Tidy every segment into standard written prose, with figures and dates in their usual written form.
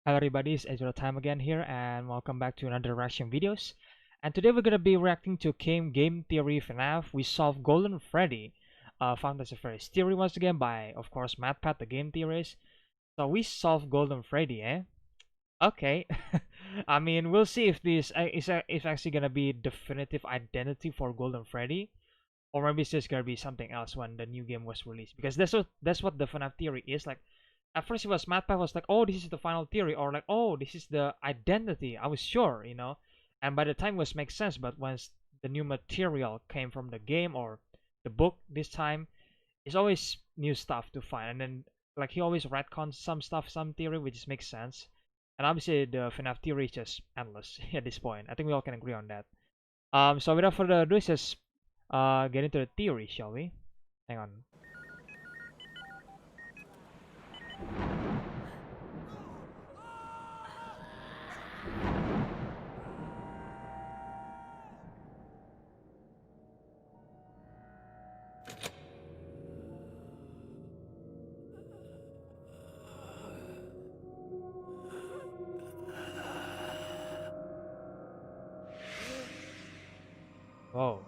Hello everybody, it's EzraTime again here and welcome back to another reaction videos. And today we're gonna be reacting to game theory FNaF. We solved Golden Freddy, Fantasy Freddy's theory once again by of course MatPat, the game theorist. So we solved Golden Freddy, eh? Okay. I mean, we'll see if this is actually gonna be definitive identity for Golden Freddy, or maybe it's just gonna be something else when the new game was released. Because that's what the FNaF theory is like. At first it was MatPat was like, oh, this is the final theory, or like, oh, this is the identity. I was sure. And by the time it was make sense, but once the new material came from the game or the book this time, it's always new stuff to find. And then like he always retcons some stuff, some theory, which just makes sense. And obviously the FNAF theory is just endless at this point. I think we all can agree on that. So without further ado, let's just get into the theory, shall we? Hang on. Whoa.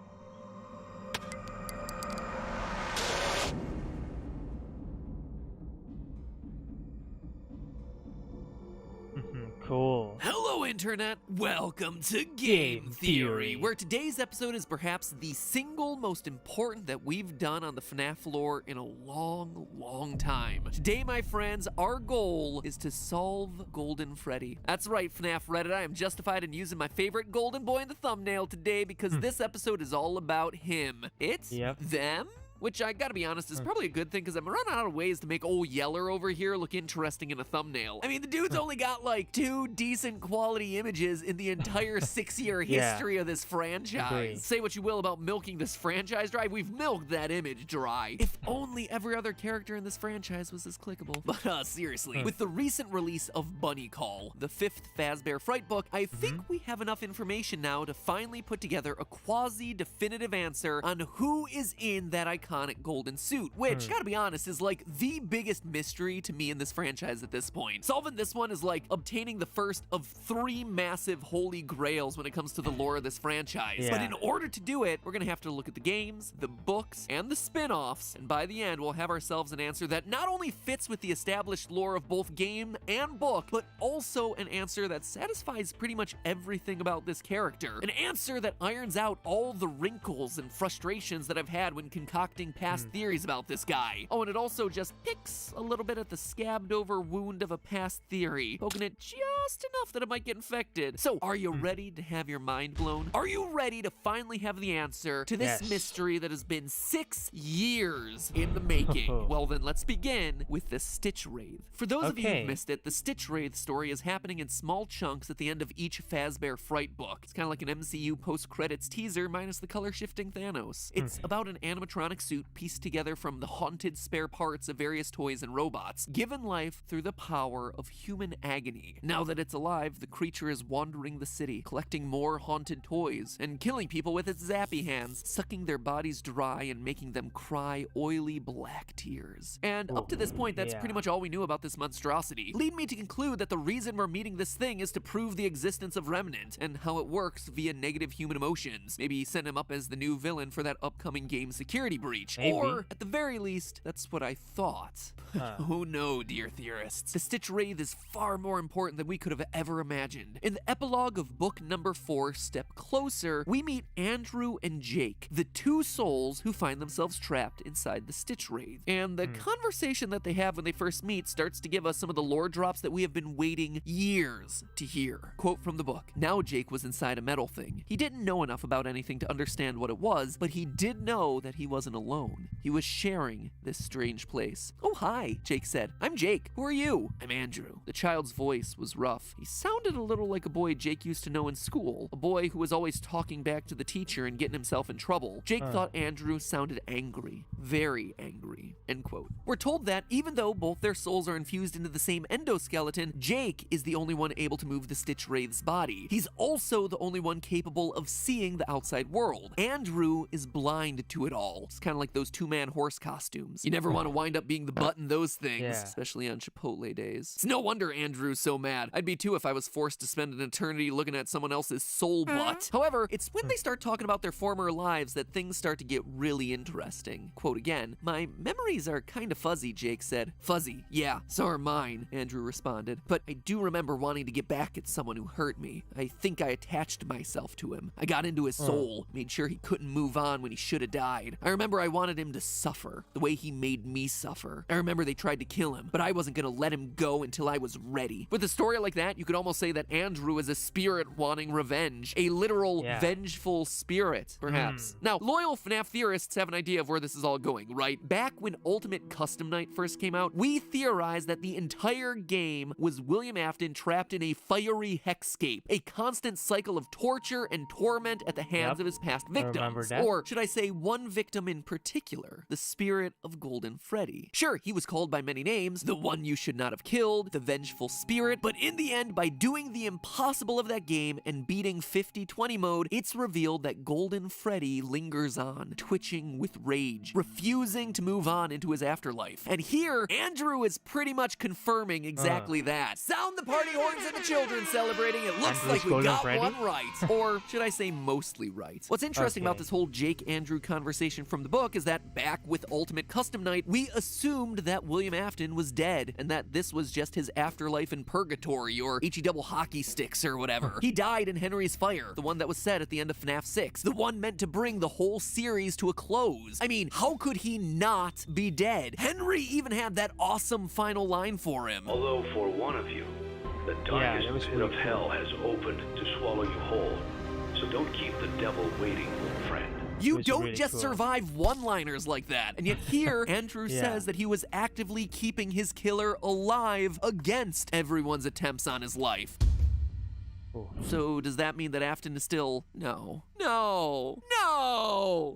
Cool. Hello, Internet! Welcome to Game Game Theory, Theory. where today's episode is perhaps the single most important that we've done on the FNAF lore in a long, long time. Today, my friends, our goal is to solve Golden Freddy. That's right, FNAF Reddit, I am justified in using my favorite golden boy in the thumbnail today because this episode is all about him. It's them? Which, I gotta be honest, is probably a good thing because I'm running out of ways to make old Yeller over here look interesting in a thumbnail. I mean, the dude's only got like 2 decent quality images in the entire 6-year history of this franchise. Agreed. Say what you will about milking this franchise dry, we've milked that image dry. If only every other character in this franchise was as clickable. But seriously, with the recent release of Bunny Call, the 5th Fazbear Fright book, I think we have enough information now to finally put together a quasi-definitive answer on who is in that iconic golden suit, which, gotta be honest, is like the biggest mystery to me in this franchise at this point. Solving this one is like obtaining the first of 3 massive holy grails when it comes to the lore of this franchise. But in order to do it, we're gonna have to look at the games, the books, and the spin-offs, and by the end, we'll have ourselves an answer that not only fits with the established lore of both game and book, but also an answer that satisfies pretty much everything about this character. An answer that irons out all the wrinkles and frustrations that I've had when concocting past theories about this guy. Oh, and it also just picks a little bit at the scabbed over wound of a past theory, poking it just enough that it might get infected. So, are you ready to have your mind blown? Are you ready to finally have the answer to this mystery that has been 6 years in the making? Well then, let's begin with the Stitch Wraith. For those of you who missed it, the Stitch Wraith story is happening in small chunks at the end of each Fazbear Fright book. It's kind of like an MCU post-credits teaser minus the color-shifting Thanos. It's about an animatronic suit pieced together from the haunted spare parts of various toys and robots, given life through the power of human agony. Now that it's alive, the creature is wandering the city, collecting more haunted toys, and killing people with its zappy hands, sucking their bodies dry and making them cry oily black tears. And up to this point, that's pretty much all we knew about this monstrosity. Lead me to conclude that the reason we're meeting this thing is to prove the existence of Remnant, and how it works via negative human emotions. Maybe set him up as the new villain for that upcoming game security breach. Or, at the very least, that's what I thought. Oh no, dear theorists. The Stitch Wraith is far more important than we could have ever imagined. In the epilogue of book number 4, Step Closer, we meet Andrew and Jake, the 2 souls who find themselves trapped inside the Stitch Wraith. And the conversation that they have when they first meet starts to give us some of the lore drops that we have been waiting years to hear. Quote from the book: "Now Jake was inside a metal thing. He didn't know enough about anything to understand what it was, but he did know that he wasn't alone. He was sharing this strange place." "Oh, hi," Jake said. "I'm Jake. Who are you?" "I'm Andrew." The child's voice was rough rough. He sounded a little like a boy Jake used to know in school, a boy who was always talking back to the teacher and getting himself in trouble. Jake thought Andrew sounded angry, very angry, end quote. We're told that even though both their souls are infused into the same endoskeleton, Jake is the only one able to move the Stitch Wraith's body. He's also the only one capable of seeing the outside world. Andrew is blind to it all. It's kind of like those two-man horse costumes. You never want to wind up being the butt in those things, especially on Chipotle days. It's no wonder Andrew's so mad. I'd be too if I was forced to spend an eternity looking at someone else's soul butt. However, it's when they start talking about their former lives that things start to get really interesting. Quote again, "My memories are kind of fuzzy," Jake said. "Fuzzy, yeah, so are mine," Andrew responded. "But I do remember wanting to get back at someone who hurt me. I think I attached myself to him. I got into his soul, made sure he couldn't move on when he should have died. I remember I wanted him to suffer, the way he made me suffer. I remember they tried to kill him, but I wasn't gonna let him go until I was ready." With a story like that, you could almost say that Andrew is a spirit wanting revenge, a literal vengeful spirit, perhaps. Now, loyal FNaF theorists have an idea of where this is all going, right? Back when Ultimate Custom Night first came out, we theorized that the entire game was William Afton trapped in a fiery hexscape, a constant cycle of torture and torment at the hands of his past victims. Or should I say one victim in particular, the spirit of Golden Freddy. Sure, he was called by many names, the one you should not have killed, the vengeful spirit, but in the end, by doing the impossible of that game and beating 50-20 mode, it's revealed that Golden Freddy lingers on, twitching with rage, refusing to move on into his afterlife. And here, Andrew is pretty much confirming exactly that. Sound the party horns and the children celebrating. It looks like we got one right. Or should I say mostly right. What's interesting about this whole Jake-Andrew conversation from the book is that back with Ultimate Custom Night, we assumed that William Afton was dead and that this was just his afterlife in purgatory or HE double hockey sticks or whatever. He died in Henry's Fire, the one that was set at the end of FNAF 6, the one meant to bring the whole series to a close. I mean, how could he not be dead? Henry even had that awesome final line for him. "Although for one of you, the darkest pit of hell has opened to swallow you whole. So don't keep the devil waiting, old friend." You don't really just survive one-liners like that. And yet here, Andrew says that he was actively keeping his killer alive against everyone's attempts on his life. So does that mean that Afton is still... No.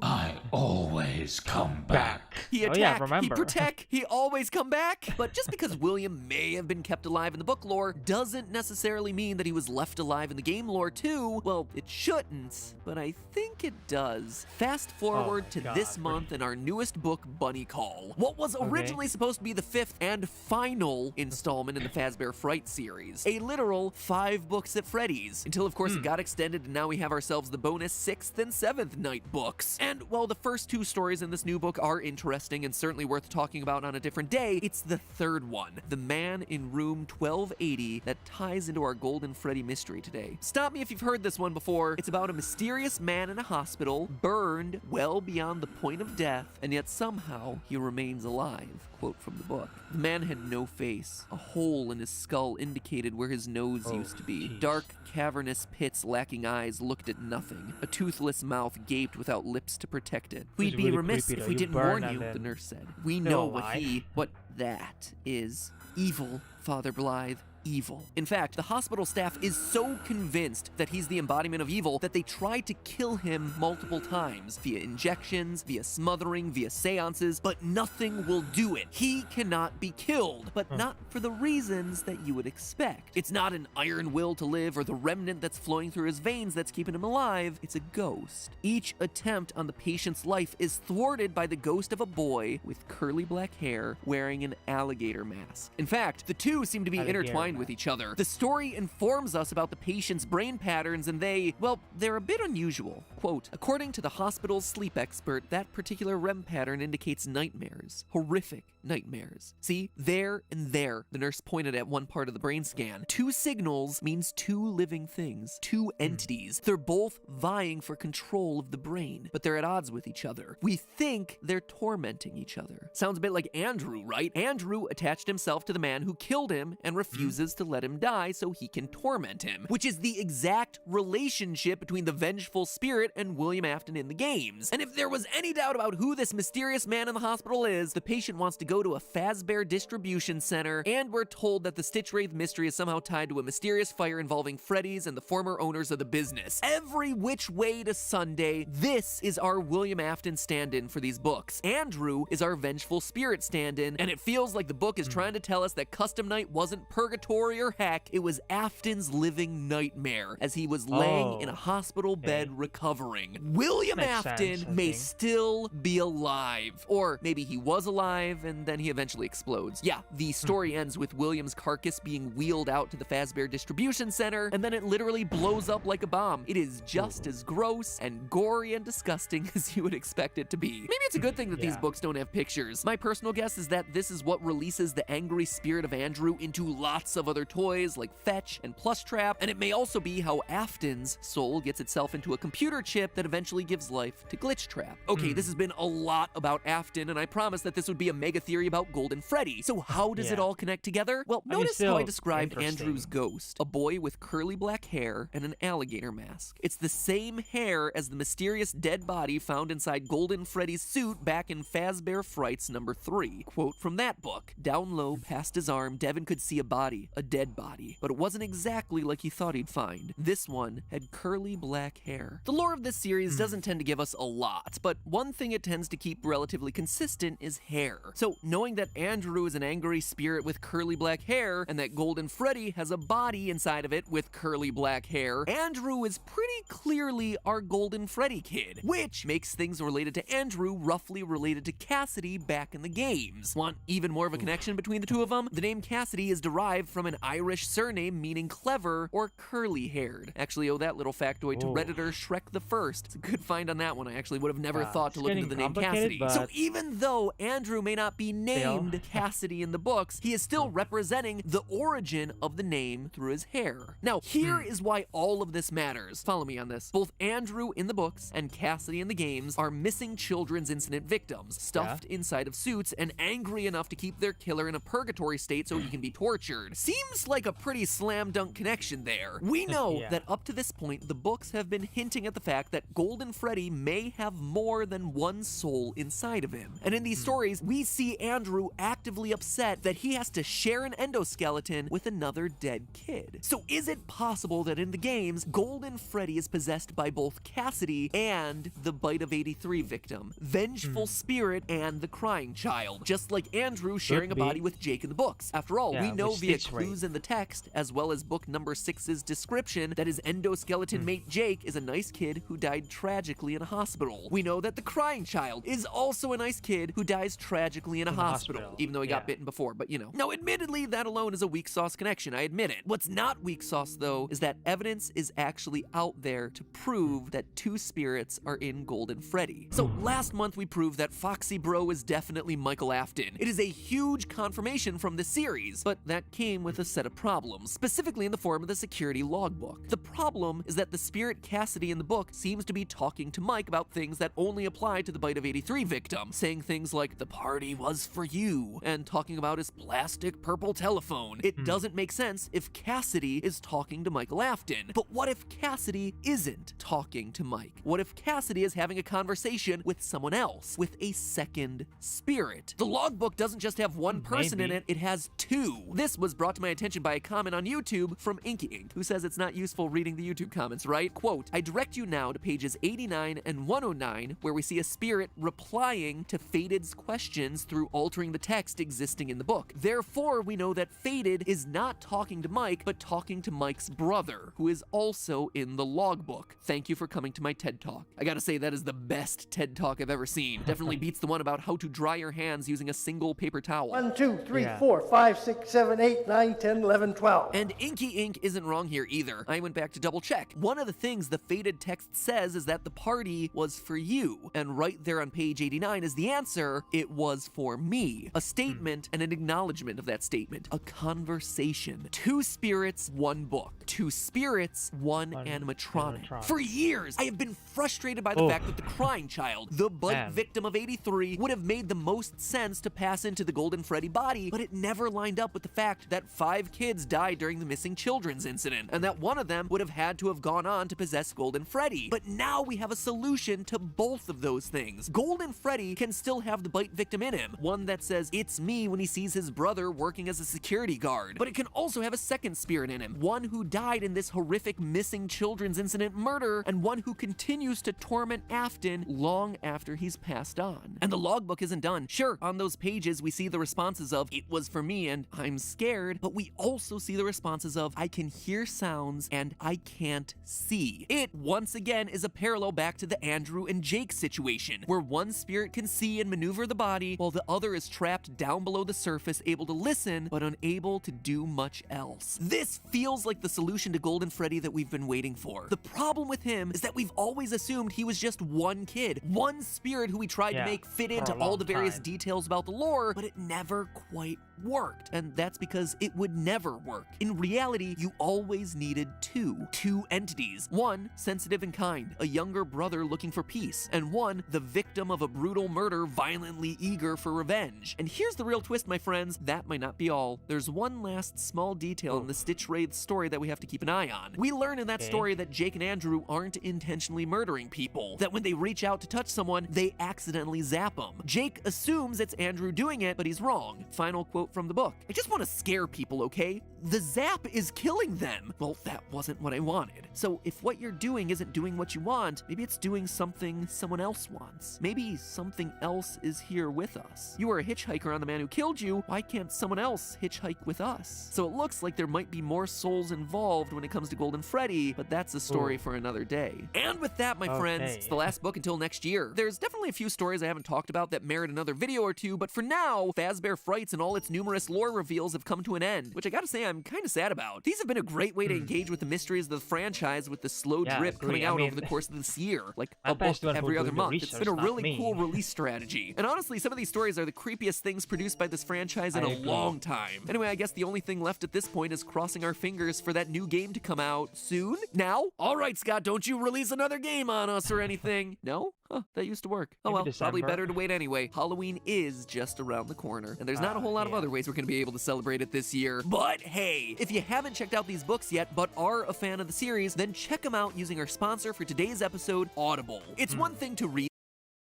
I always come back. He attack, he protect, he always come back. But just because William may have been kept alive in the book lore doesn't necessarily mean that he was left alive in the game lore too. Well, it shouldn't, but I think it does. Fast forward to this month in our newest book, Bunny Call. What was originally supposed to be the 5th and final installment in the Fazbear Fright series. A literal 5 books at Freddy's. Until of course it got extended and now we have ourselves the bonus 6th and 7th night books. And while the first 2 stories in this new book are interesting and certainly worth talking about on a different day, it's the 3rd one, The Man in Room 1280, that ties into our Golden Freddy mystery today. Stop me if you've heard this one before. It's about a mysterious man in a hospital, burned well beyond the point of death, and yet somehow he remains alive. Quote from the book. The man had no face. A hole in his skull indicated where his nose used to be. Dark, cavernous pits lacking eyes looked at nothing. A toothless mouth gaped without lips to protect it. "We'd be remiss if we didn't warn you," the nurse said. "We know what that is. Evil, Father Blythe. Evil." In fact, the hospital staff is so convinced that he's the embodiment of evil that they try to kill him multiple times, via injections, via smothering, via seances, but nothing will do it. He cannot be killed, but not for the reasons that you would expect. It's not an iron will to live or the remnant that's flowing through his veins that's keeping him alive. It's a ghost. Each attempt on the patient's life is thwarted by the ghost of a boy with curly black hair wearing an alligator mask. In fact, the two seem to be intertwined with each other. The story informs us about the patient's brain patterns and they're a bit unusual. Quote, "According to the hospital's sleep expert, that particular REM pattern indicates nightmares. Horrific nightmares. See, there and there," the nurse pointed at one part of the brain scan. 2 signals means 2 living things, 2 entities. They're both vying for control of the brain, but they're at odds with each other. We think they're tormenting each other. Sounds a bit like Andrew, right? Andrew attached himself to the man who killed him and refuses refuses to let him die so he can torment him, which is the exact relationship between the vengeful spirit and William Afton in the games. And if there was any doubt about who this mysterious man in the hospital is, the patient wants to go to a Fazbear distribution center, and we're told that the Stitch Wraith mystery is somehow tied to a mysterious fire involving Freddy's and the former owners of the business. Every which way to Sunday, this is our William Afton stand-in for these books. Andrew is our vengeful spirit stand-in, and it feels like the book is trying to tell us that Custom Night wasn't purgatory or heck, it was Afton's living nightmare as he was laying in a hospital bed recovering. William Afton may still be alive, or maybe he was alive and then he eventually explodes. Yeah, the story ends with William's carcass being wheeled out to the Fazbear distribution center, and then it literally blows up like a bomb. It is just as gross and gory and disgusting as you would expect it to be. Maybe it's a good thing that these books don't have pictures. My personal guess is that this is what releases the angry spirit of Andrew into lots of other toys like Fetch and Plush Trap, and it may also be how Afton's soul gets itself into a computer chip that eventually gives life to Glitch Trap. Okay, this has been a lot about Afton, and I promised that this would be a mega theory about Golden Freddy. So how does it all connect together? Well, notice how I described Andrew's ghost. A boy with curly black hair and an alligator mask. It's the same hair as the mysterious dead body found inside Golden Freddy's suit back in Fazbear Frights number 3. Quote from that book: "Down low, past his arm, Devin could see a body, a dead body, but it wasn't exactly like he thought he'd find. This one had curly black hair." The lore of this series doesn't tend to give us a lot, but one thing it tends to keep relatively consistent is hair. So knowing that Andrew is an angry spirit with curly black hair, and that Golden Freddy has a body inside of it with curly black hair, Andrew is pretty clearly our Golden Freddy kid, which makes things related to Andrew roughly related to Cassidy back in the games. Want even more of a connection between the two of them? The name Cassidy is derived from an Irish surname meaning clever or curly-haired. Actually owe that little factoid to Redditor Shrek the First. It's a good find on that one. I actually would have never thought to look into the name Cassidy. So even though Andrew may not be named Cassidy in the books, he is still representing the origin of the name through his hair. Now, here is why all of this matters. Follow me on this. Both Andrew in the books and Cassidy in the games are missing children's incident victims, stuffed inside of suits and angry enough to keep their killer in a purgatory state so he can be tortured. Seems like a pretty slam dunk connection there. We know that up to this point, the books have been hinting at the fact that Golden Freddy may have more than one soul inside of him. And in these stories, we see Andrew actively upset that he has to share an endoskeleton with another dead kid. So is it possible that in the games, Golden Freddy is possessed by both Cassidy and the Bite of 83 victim, Vengeful Spirit and the Crying Child, just like Andrew sharing a body with Jake in the books? After all, we know via clues in the text, as well as book number 6's description, that his endoskeleton mate Jake is a nice kid who died tragically in a hospital. We know that the Crying Child is also a nice kid who dies tragically in a hospital, even though he got bitten before, but you know. Now, admittedly, that alone is a weak sauce connection, I admit it. What's not weak sauce, though, is that evidence is actually out there to prove that two spirits are in Golden Freddy. So last month we proved that Foxy Bro is definitely Michael Afton. It is a huge confirmation from the series, but that came with a set of problems, specifically in the form of the security logbook. The problem is that the spirit Cassidy in the book seems to be talking to Mike about things that only apply to the Bite of 83 victim, saying things like, "The party was for you," and talking about his plastic purple telephone. It doesn't make sense if Cassidy is talking to Michael Afton. But what if Cassidy isn't talking to Mike? What if Cassidy is having a conversation with someone else, with a second spirit? The logbook doesn't just have one person in it, it has two. This was brought to my attention by a comment on YouTube from Inky Ink, who says it's not useful reading the YouTube comments, right? Quote, "I direct you now to pages 89 and 109, where we see a spirit replying to Fated's questions through altering the text existing in the book. Therefore, we know that Fated is not talking to Mike, but talking to Mike's brother, who is also in the logbook. Thank you for coming to my TED Talk." I gotta say, that is the best TED Talk I've ever seen. Definitely beats the one about how to dry your hands using a single paper towel. 1, 2, 3, 4, 5, 6, 7, 8, 9, 10, 11, 12. And Inky Ink isn't wrong here either. I went back to double check. One of the things the Fated text says is that the party was for you. And right there on page 89 is the answer: it was for me. A statement and an acknowledgement of that statement. A conversation. Two spirits, one book. 2 spirits, 1 animatronic. For years, I have been frustrated by the fact that the crying child, the bite victim of 83, would have made the most sense to pass into the Golden Freddy body, but it never lined up with the fact that 5 kids died during the missing children's incident, and that one of them would have had to have gone on to possess Golden Freddy. But now we have a solution to both of those things. Golden Freddy can still have the bite victim in him, one that says, "It's me," when he sees his brother working as a security guard. But it can also have a second spirit in him, one who died in this horrific missing children's incident murder, and one who continues to torment Afton long after he's passed on. And the logbook isn't done. Sure, on those pages we see the responses of, "It was for me," and "I'm scared," but we also see the responses of, "I can hear sounds," and "I can't see." It, once again, is a parallel back to the Andrew and Jake situation, where one spirit can see and maneuver the body, while the other is trapped down below the surface, able to listen, but unable to do much else. This feels like the solution to Golden Freddy that we've been waiting for. The problem with him is that we've always assumed he was just one kid, one spirit who we tried to make fit into all the various details about the lore, but it never quite worked. And that's because it would never work. In reality, you always needed two entities. One, sensitive and kind, a younger brother looking for peace, and one, the victim of a brutal murder, violently eager for revenge. And here's the real twist, my friends, that might not be all. There's one last small detail in the Stitch Wraith story that we have to keep an eye on. We learn in that story that Jake and Andrew aren't intentionally murdering people, that when they reach out to touch someone, they accidentally zap them. Jake assumes it's Andrew doing it, but he's wrong. Final quote from the book: "I just want to scare people, okay? The zap is killing them." Well, that wasn't what I wanted. So if what you're doing isn't doing what you want, maybe it's doing something someone else wants. Maybe something else is here with us. You were a hitchhiker on the man who killed you. Why can't someone else hitchhike with us? So it looks like there might be more souls involved when it comes to Golden Freddy, but that's a story for another day. And with that, my friends, it's the last book until next year. There's definitely a few stories I haven't talked about that merit another video or two, but for now, Fazbear Frights and all its numerous lore reveals have come to an end, which I gotta say I'm kind of sad about. These have been a great way to engage with the mysteries of the franchise with the slow drip coming out over the course of this year, like a book every other month. It's been a really cool release strategy. And honestly, some of these stories are the creepiest things produced by this franchise in a long time. Anyway, I guess the only thing left at this point is crossing our fingers for that new game to come out soon. Now? All right, Scott, don't you release another game on us or anything. No? Huh, that used to work. Oh well, probably better to wait anyway. Halloween is just around the corner, and there's not a whole lot of other ways we're going to be able to celebrate it this year. But hey, if you haven't checked out these books yet, but are a fan of the series, then check them out using our sponsor for today's episode, Audible. It's one thing to read.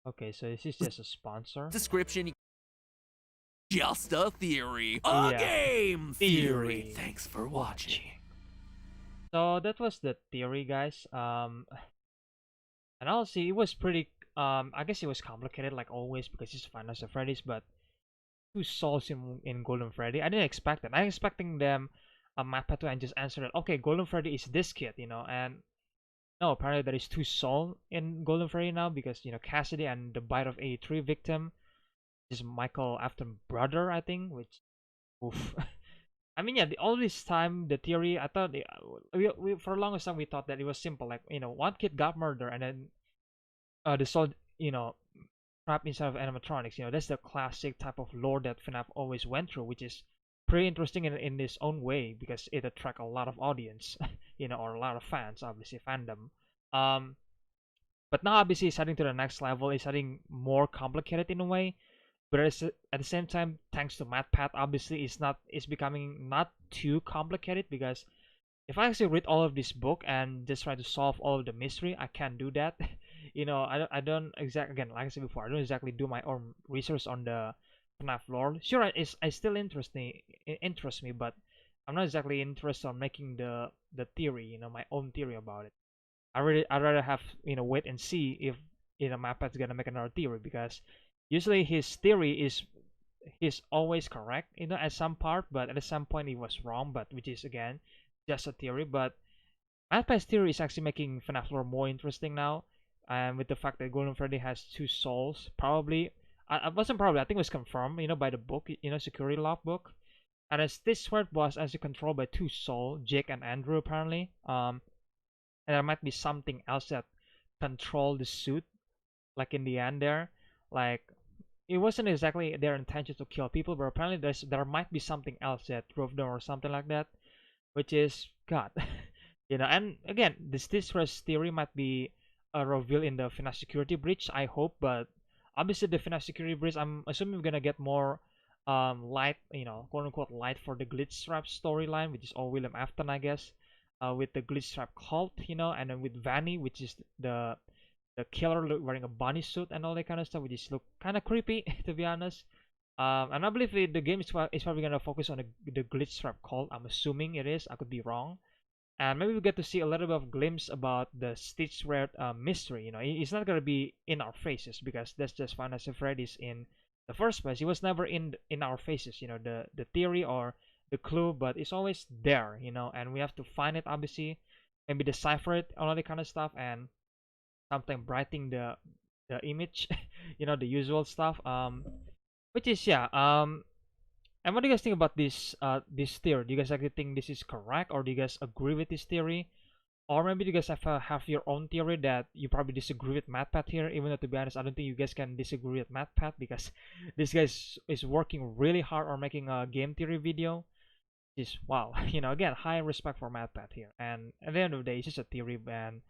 Okay, so this is just a sponsor. Description. Just a theory. A game theory. Thanks for watching. So that was the theory, guys. And honestly, it was pretty. I guess it was complicated like always because it's Five Nights at Freddy's, but 2 souls in Golden Freddy. I didn't expect that. I was expecting them, MatPat and just answer it. Okay, Golden Freddy is this kid, you know, and no, apparently there is 2 souls in Golden Freddy now because Cassidy and the bite of 83 victim is Michael Afton brother, I think, which, oof. I mean, yeah, all this time, the theory, I thought, we for the longest time, we thought that it was simple. Like, one kid got murdered and then the soul, trapped inside of animatronics. That's the classic type of lore that FNaF always went through, which is pretty interesting in its own way because it attracts a lot of audience, or a lot of fans, obviously, fandom. But now, obviously, it's heading to the next level. It's heading more complicated in a way. But at the same time, thanks to MatPat, obviously, it's becoming not too complicated because if I actually read all of this book and just try to solve all of the mystery, I can't do that. I don't exactly, again, like I said before, I don't exactly do my own research on the FNaF lore. Sure, it still interests me, but I'm not exactly interested in making the theory, my own theory about it. I'd rather have wait and see if MatPat's gonna make another theory because usually his theory is always correct, at some part, but at some point he was wrong, but which is again just a theory. But MatPat's theory is actually making FNaF lore more interesting now, and with the fact that Golden Freddy has 2 souls, probably I wasn't probably, I think it was confirmed, by the book, security logbook, and as this sword was actually controlled by 2 souls, Jake and Andrew apparently, and there might be something else that control the suit, like in the end there, like. It wasn't exactly their intention to kill people, but apparently there might be something else that drove them or something like that, which is God. You know, and again, this first theory might be revealed in the FNaF security breach, I hope, but obviously the FNaF security breach, I'm assuming we're gonna get more light, you know, quote unquote light for the glitch trap storyline, which is all William Afton, I guess, with the glitch trap cult, you know, and then with Vanny, which is the killer wearing a bunny suit and all that kind of stuff, which is look kind of creepy to be honest. And I believe the game is probably gonna focus on the glitch trap cult. I'm assuming it is. I could be wrong. And maybe we get to see a little bit of glimpse about the Stitch Red mystery. You know, it's not gonna be in our faces because that's just Five Nights at Freddy's in the first place. It was never in our faces. You know, the theory or the clue, but it's always there. You know, and we have to find it obviously, maybe decipher it, all that kind of stuff, and sometimes brightening the image. You know, the usual stuff. Which is yeah. And what do you guys think about this theory? Do you guys actually think this is correct, or do you guys agree with this theory? Or maybe you guys have your own theory that you probably disagree with MatPat here, even though to be honest, I don't think you guys can disagree with MatPat because this guy is working really hard on making a game theory video. Just wow, you know, again, high respect for MatPat here. And at the end of the day, it's just a theory, and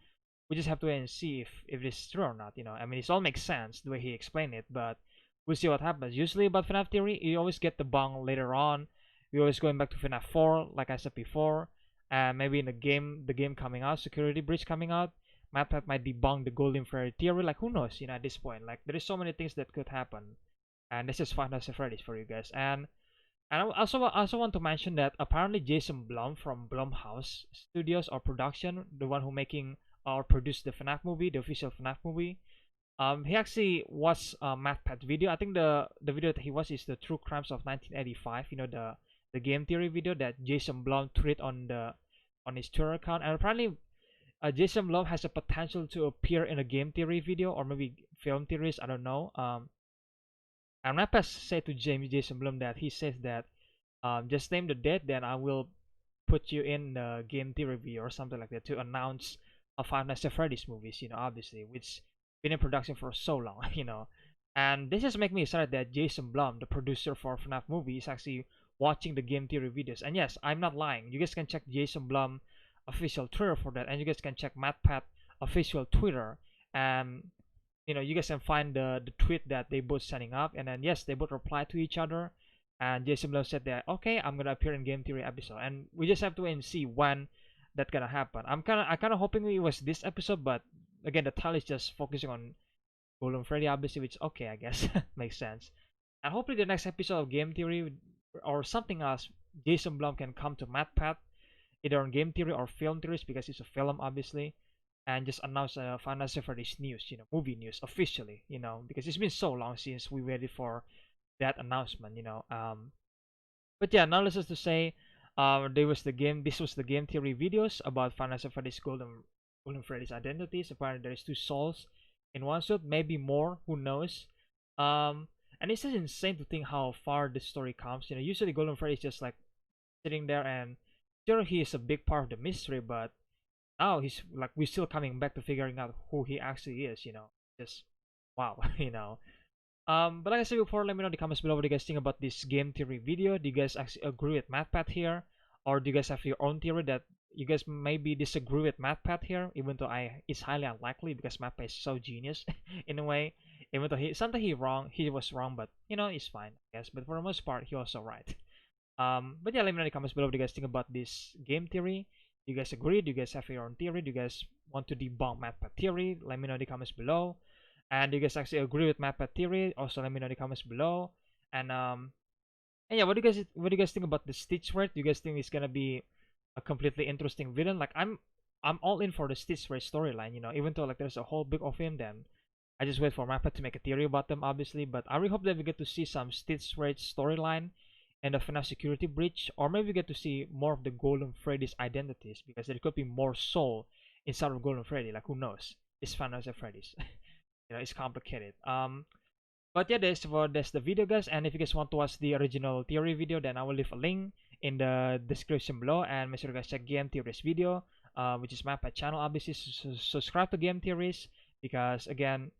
we just have to wait and see if it's true or not. You know, I mean, it all makes sense the way he explained it, but we'll see what happens. Usually about FNaF theory, you always get the bang later on. We always going back to FNaF 4, like I said before, and maybe in the game coming out, security breach coming out, MatPat might debunk the Golden Freddy theory. Like who knows? You know, at this point, like there is so many things that could happen, and this is Five Nights at Freddy's for you guys. And I also want to mention that apparently Jason Blum from Blumhouse Studios or production, the one who making or produced the FNaF movie, the official FNaF movie. He actually watched MatPat video. I think the video that he watched is the True Crimes of 1985. You know, the game theory video that Jason Blum tweeted on his Twitter account. And apparently, Jason Blum has a potential to appear in a game theory video or maybe film theories. I don't know. And MatPat said to Jason Blum that he says that just name the date, then I will put you in the game theory video or something like that to announce a Five Nights at Freddy's movies. You know, obviously, which been in production for so long, you know. And this just make me excited that Jason Blum, the producer for FNaF movie, is actually watching the game theory videos. And yes, I'm not lying. You guys can check Jason Blum official Twitter for that, and you guys can check MatPat official Twitter, and you know, you guys can find the tweet that they both sending up, and then yes, they both reply to each other. And Jason Blum said that okay, I'm gonna appear in game theory episode, and we just have to wait and see when that's gonna happen. I kind of hoping it was this episode, but again, the title is just focusing on Golden Freddy, obviously, which okay, I guess makes sense. And hopefully, the next episode of Game Theory or something else, Jason Blum can come to MatPat, either on Game Theory or Film Theories, because it's a film, obviously, and just announce Five Nights at Freddy's news, you know, movie news officially, you know, because it's been so long since we waited for that announcement, you know. But yeah, now let's just to say, this was the Game Theory videos about Five Nights at Freddy's Golden Freddy's identities. Apparently there is 2 souls in one suit, maybe more, who knows. And it's just insane to think how far this story comes. You know, usually Golden Freddy is just like sitting there, and sure, he is a big part of the mystery, but now he's like, we're still coming back to figuring out who he actually is, you know. Just wow. You know. But like I said before, let me know in the comments below what you guys think about this game theory video. Do you guys actually agree with MatPat here, or do you guys have your own theory that you guys maybe disagree with MatPat here, even though it's highly unlikely because MatPat is so genius in a way. Even though sometimes he was wrong, but you know, it's fine, I guess. But for the most part, he also right. But yeah, let me know in the comments below what you guys think about this game theory. Do you guys agree? Do you guys have your own theory? Do you guys want to debunk MatPat theory? Let me know in the comments below. And do you guys actually agree with MatPat theory? Also, let me know in the comments below. And yeah, what do you guys think about the Stitch Red? Do you guys think it's gonna be a completely interesting villain? Like I'm all in for the Stitch Red storyline, you know, even though like there's a whole book of him, then I just wait for MatPat to make a theory about them, obviously. But I really hope that we get to see some Stitch Red storyline and the FNaF security breach, or maybe we get to see more of the Golden Freddy's identities, because there could be more soul inside of Golden Freddy. Like who knows? It's Five Nights at Freddy's. You know, it's complicated. But yeah, that's the video, guys. And if you guys want to watch the original theory video, then I will leave a link in the description below, and make sure you guys check Game Theories video, which is MatPat channel. Obviously, subscribe to Game Theories, because again,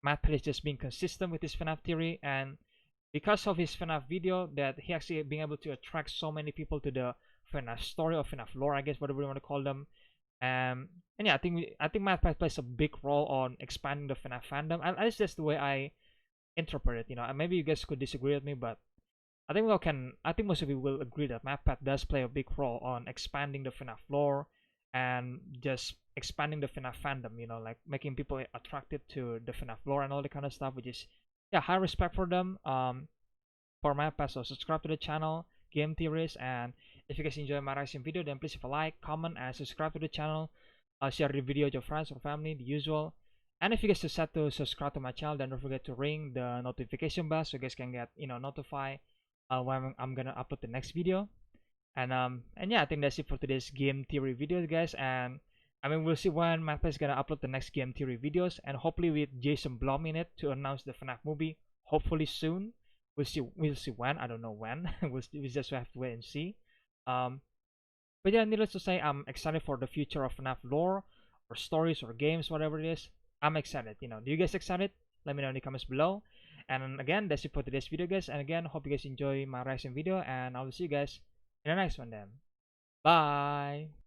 MatPat is just being consistent with his FNaF theory, and because of his FNaF video, that he actually being able to attract so many people to the FNaF story or FNaF lore, I guess, whatever you want to call them. And yeah, I think MatPat plays a big role on expanding the FNAF fandom. At least that's the way I interpret it. And maybe you guys could disagree with me, but I think most of you will agree that MatPat does play a big role on expanding the FNAF lore and just expanding the FNAF fandom. Like making people attracted to the FNAF lore and all that kind of stuff, which is, yeah, high respect for them. For MatPat, so subscribe to the channel, Game Theories, and if you guys enjoy my reaction video, then please leave a like, comment, and subscribe to the channel. Share the video with your friends or family, the usual. And if you guys decide to subscribe to my channel, then don't forget to ring the notification bell so you guys can get notified when I'm gonna upload the next video. And yeah, I think that's it for today's game theory video, guys. And I mean, we'll see when MatPat is gonna upload the next game theory videos, and hopefully with Jason Blum in it to announce the FNAF movie. Hopefully soon. We'll see when. I don't know when. we just have to wait and see. But yeah, needless to say, I'm excited for the future of FNAF lore or stories or games, whatever it is. I'm excited. Do you guys excited? Let me know in the comments below. And again, that's it for today's video, guys. And again, hope you guys enjoy my reaction video, and I will see you guys in the next one then. Bye.